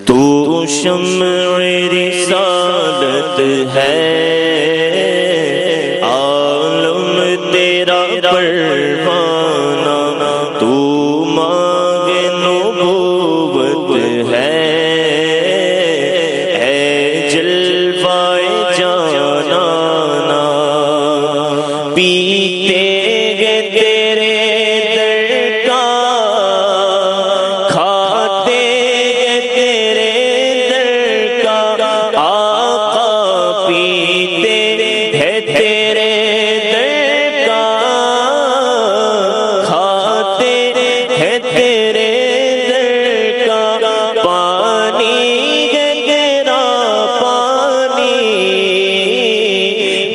تو شمع رسالت ہے، عالم تیرا پروانہ، تو مانگ نبوت ہے، اے جلوائے جانانا، پیتے گے تیرے در کا، کھاتے گے تیرے در کا، آقا پیتے ہیں تیرے در کا، کھاتے ہیں تیرے در کا، پانی ہے تیرا پانی،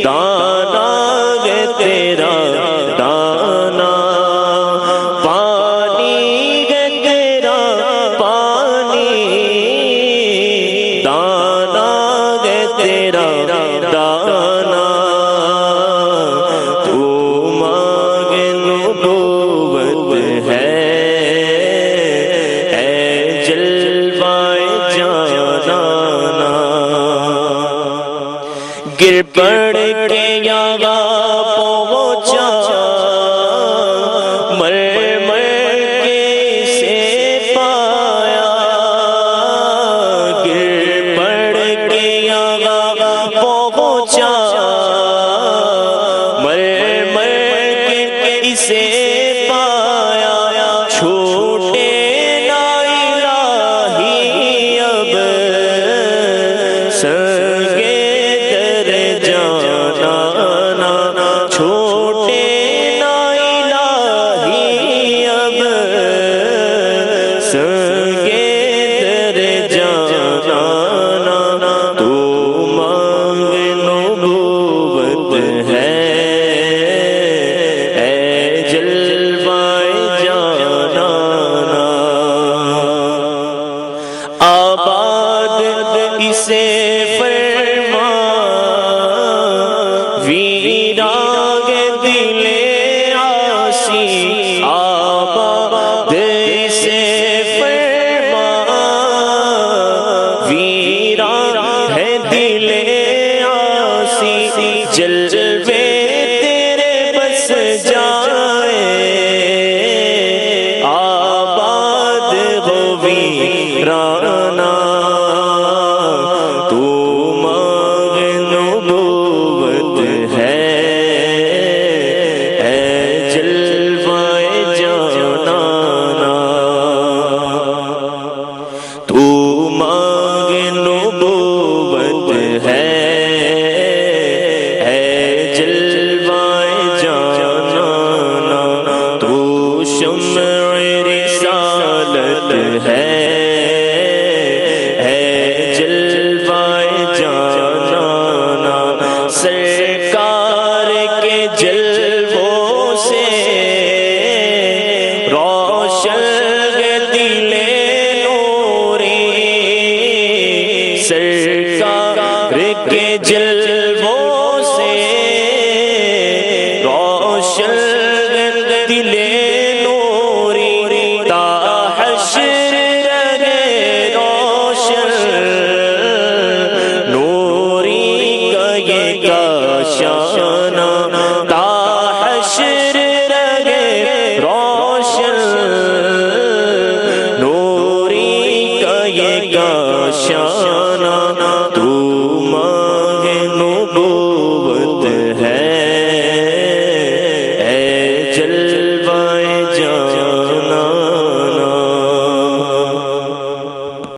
دانا ہے تیرا دانا، پانی ہے تیرا پانی، دانا ہے تیرا دانا، تو مانگ نبوت ہے، اے جلوائے جانانا، گر پڑ کے یہاں پہنچا، مر مر کے اسے پایا، گر پڑ کے یہاں پہنچا، مر مر کے اسے پایا، چھوٹے نا الہی اب سنگے در جانانا، چھوٹے نا الہی اب سنگے در جانانا، تو مانگ نبوت ہے، اے جلوائے جانانا، آباد اسے فرما، ویران دل عاصی، آباد اسے فرما، ویران ہے دل عاصی، جلوے تیرے بس جائے، آباد ہو ویرانہ، تو مانگ نبوت ہے، اے جلوائے جانانا، تو مانگ نبوت ہے، اے جلوائے جانانا، تو شمع رسالت ہے، اے جلوائے جانانا، سرکار کے جلووں سے روشن ہے دل نوری، سرکار کے جلووں سے روشن ہے دل نوری، تا حشر رہے روشن، نوری کا یہ کاشانہ، تا حشر رہے روشن، نوری کا یہ کاشانہ،